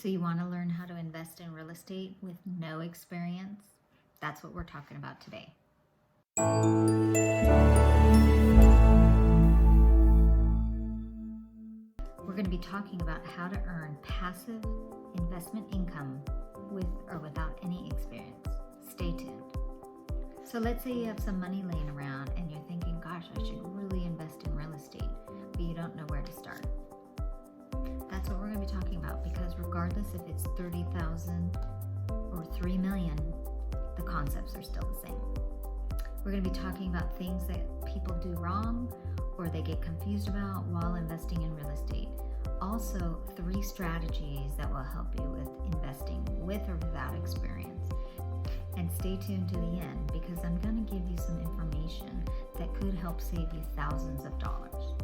So you want to learn how to invest in real estate with no experience? That's what we're talking about today. We're going to be talking about how to earn passive investment income with or without any experience. Stay tuned. So let's say you have some money laying around and you're thinking, gosh, I should really invest in real estate, but you don't know where to start. That's what we're going to be talking about, because regardless if it's $30,000 or $3 million, the concepts are still the same. We're going to be talking about things that people do wrong or they get confused about while investing in real estate. Also, 3 strategies that will help you with investing with or without experience. And stay tuned to the end, because I'm going to give you some information that could help save you thousands of dollars.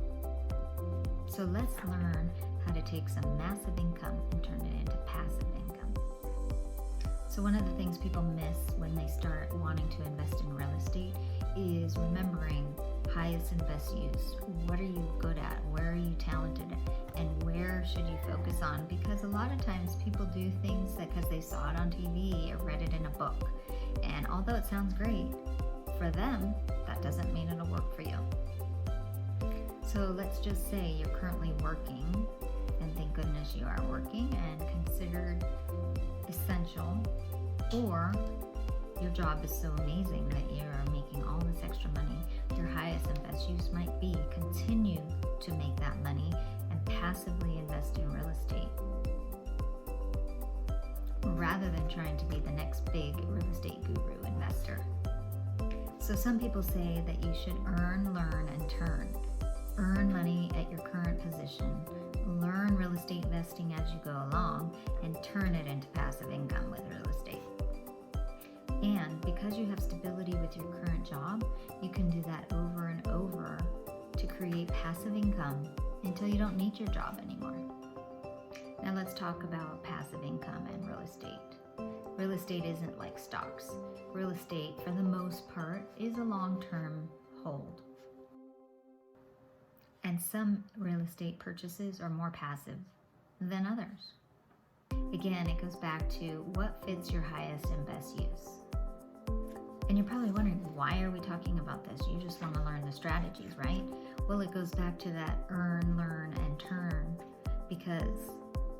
So let's learn how to take some massive income and turn it into passive income. So one of the things people miss when they start wanting to invest in real estate is remembering highest and best use. What are you good at? Where are you talented at? And where should you focus on? Because a lot of times people do things that because they saw it on TV or read it in a book. And although it sounds great for them, that doesn't mean it'll work for you. So let's just say you're currently working, and thank goodness you are working and considered essential, or your job is so amazing that you're making all this extra money. Your highest and best use might be continue to make that money and passively invest in real estate, rather than trying to be the next big real estate guru investor. So some people say that you should earn, learn, and turn. Earn money at your current position, learn real estate investing as you go along, and turn it into passive income with real estate. And because you have stability with your current job, you can do that over and over to create passive income until you don't need your job anymore. Now let's talk about passive income and real estate. Real estate isn't like stocks. Real estate, for the most part, is a long-term hold. And some real estate purchases are more passive than others. Again, it goes back to what fits your highest and best use. And you're probably wondering, why are we talking about this? You just want to learn the strategies, right? Well, it goes back to that earn, learn, and turn, because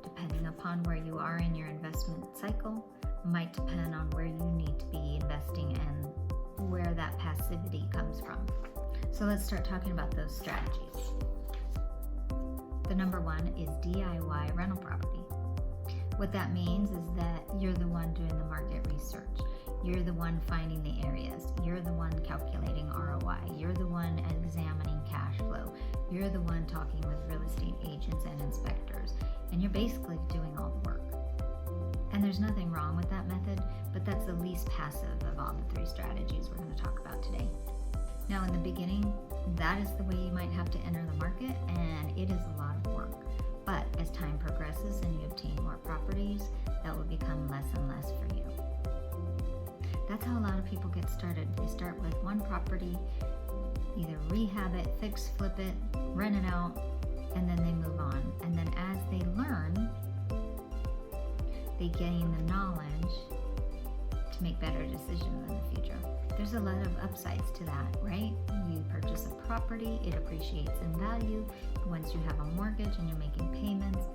depending upon where you are in your investment cycle might depend on where you need to be investing and where that passivity comes from. So let's start talking about those strategies. The number one is DIY rental property. What that means is that you're the one doing the market research. You're the one finding the areas. You're the one calculating ROI. You're the one examining cash flow. You're the one talking with real estate agents and inspectors. And you're basically doing all the work. And there's nothing wrong with that method, but that's the least passive of all the 3 strategies we're going to talk about today. Now, in the beginning, that is the way you might have to enter the market, and it is a lot of work. But as time progresses and you obtain more properties, that will become less and less for you. That's how a lot of people get started. They start with one property, either rehab it, fix, flip it, rent it out, and then they move on. And then as they learn, they gain the knowledge to make better decisions in the future. There's a lot of upsides to that, right? You purchase a property, it appreciates in value. Once you have a mortgage and you're making payments,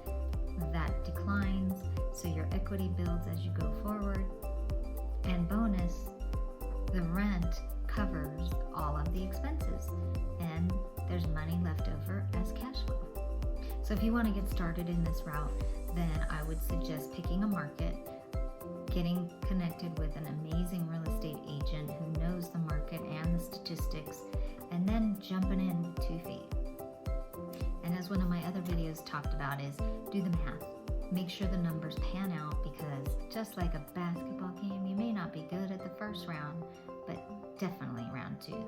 that declines, so your equity builds as you go forward. And bonus, the rent covers all of the expenses, and there's money left over as cash flow. So if you want to get started in this route, then I would suggest picking a market, getting connected with an amazing real estate agent who knows the market and the statistics, and then jumping in with 2 feet. And as one of my other videos talked about is, do the math. Make sure the numbers pan out, because just like a basketball game, you may not be good at the first round, but definitely round 2.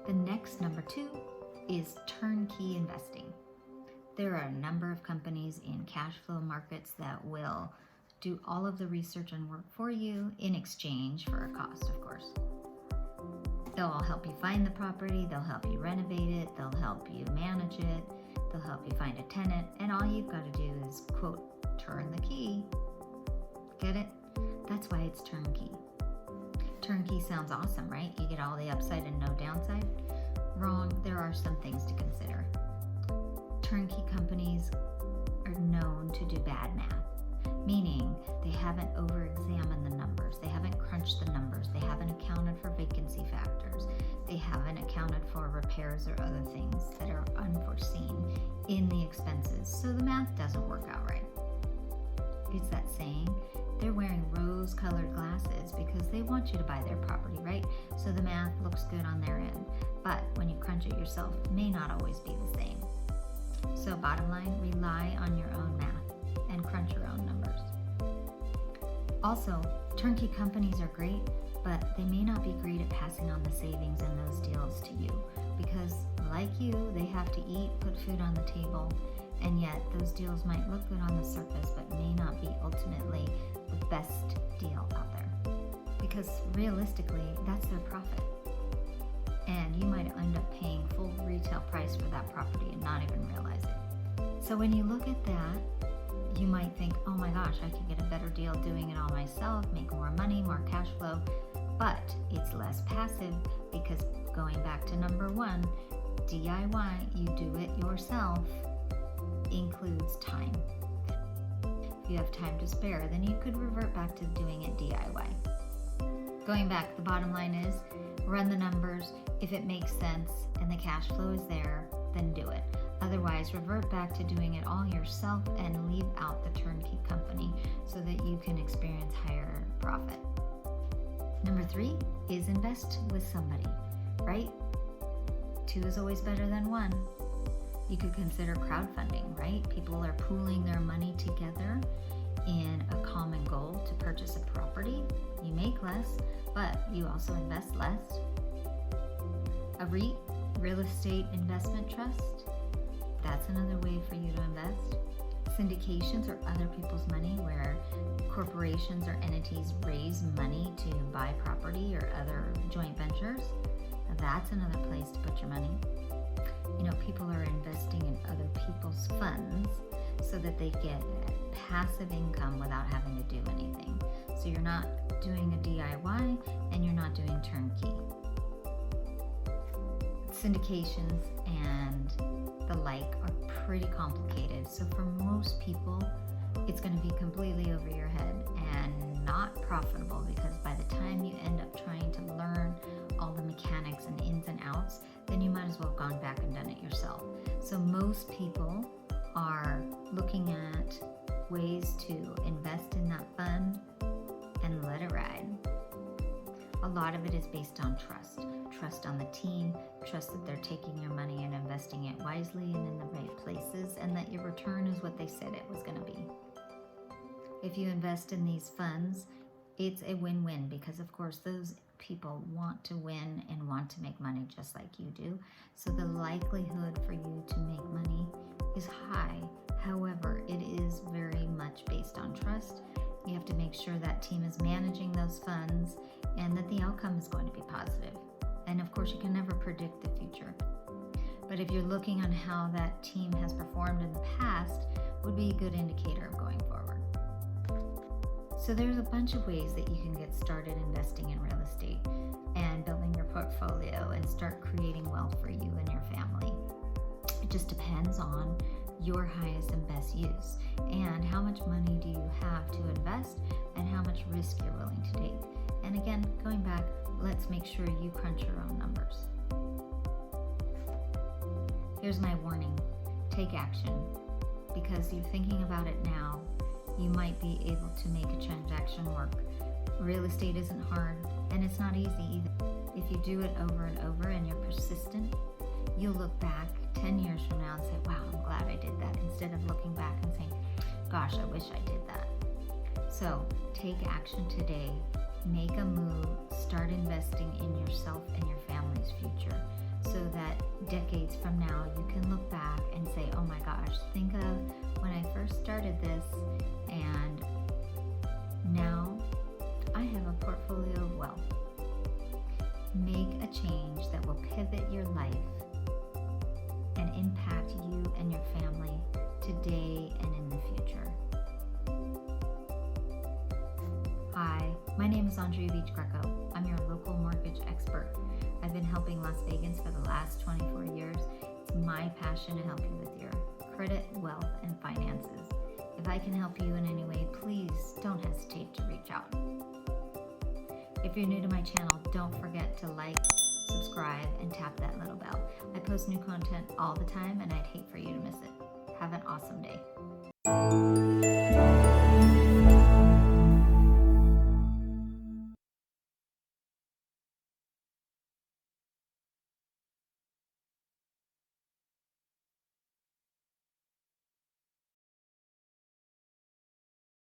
The next, number 2, is turnkey investing. There are a number of companies in cash flow markets that will do all of the research and work for you in exchange for a cost, of course. They'll help you find the property, they'll help you renovate it, they'll help you manage it, they'll help you find a tenant, and all you've got to do is quote turn the key. Get it? That's why it's turnkey. Turnkey sounds awesome, right? You get all the upside and no downside. Wrong. There are some things to consider. Turnkey companies are known to do bad math, meaning they haven't over-examined the numbers. They haven't crunched the numbers. They haven't accounted for vacancy factors. They haven't accounted for repairs or other things that are unforeseen in the expenses. So the math doesn't work out right. It's that saying, they're wearing rose-colored glasses because they want you to buy their property, right? So the math looks good on their end. But when you crunch it yourself, it may not always be the same. So bottom line, rely on your own math and crunch your own numbers. Also, turnkey companies are great, but they may not be great at passing on the savings in those deals to you because, like you, they have to eat, put food on the table, and yet those deals might look good on the surface but may not be ultimately the best deal out there because realistically, that's their profit. And you might end up paying full retail price for that property and not even realize it. So when you look at that, you might think, oh my gosh, I could get a better deal doing it all myself, make more money, more cash flow, but it's less passive because going back to number one, DIY, you do it yourself, includes time. If you have time to spare, then you could revert back to doing it DIY. Going back, the bottom line is run the numbers. If it makes sense and the cash flow is there, then do it. Otherwise, revert back to doing it all yourself and leave out the turnkey company so that you can experience higher profit. Number 3 is invest with somebody, right? 2 is always better than 1. You could consider crowdfunding, right? People are pooling their money together in a common goal to purchase a property. You make less, but you also invest less. A REIT, real estate investment trust, that's another way for you to invest. Syndications are other people's money where corporations or entities raise money to buy property or other joint ventures. That's another place to put your money. You know, people are investing in other people's funds so that they get passive income without having to do anything. So you're not doing a DIY and you're not doing turnkey. Syndications and the like are pretty complicated. So for most people, it's going to be completely over your head and not profitable because by the time you end up trying to learn all the mechanics and ins and outs, then you might as well have gone back and done it yourself. So most people are looking at ways to invest in that fund and let it ride. A lot of it is based on trust. Trust on the team, trust that they're taking your money and investing it wisely and in the right places, and that your return is what they said it was going to be. If you invest in these funds, it's a win-win because, of course, those people want to win and want to make money just like you do. So the likelihood for you to make money is high. However, it is very much based on trust. You have to make sure that team is managing those funds and that the outcome is going to be positive. And of course, you can never predict the future. But if you're looking on how that team has performed in the past, would be a good indicator of going forward. So there's a bunch of ways that you can get started investing in real estate and building your portfolio and start creating wealth for you and your family. It just depends on your highest and best use and how much money do you have to invest and how much risk you're willing to take. And again, going back, let's make sure you crunch your own numbers. Here's my warning. Take action. Because you're thinking about it now, you might be able to make a transaction work. Real estate isn't hard, and it's not easy either. If you do it over and over and you're persistent, you'll look back 10 years from now and say, wow, I'm glad I did that, instead of looking back and saying, gosh, I wish I did that. So take action today. Make a move. Start investing in yourself and your family's future so that decades from now you can look back and say, oh my gosh, think of when I first started this and now I have a portfolio of wealth. Make a change that will pivot your life and impact you and your family today and in the future. name is Aundrea Beach-Greco. I'm your local mortgage expert. I've been helping Las Vegans for the last 24 years. It's my passion to help you with your credit, wealth, and finances. If I can help you in any way, please don't hesitate to reach out. If you're new to my channel, don't forget to like, subscribe, and tap that little bell. I post new content all the time, and I'd hate for you to miss it. Have an awesome day.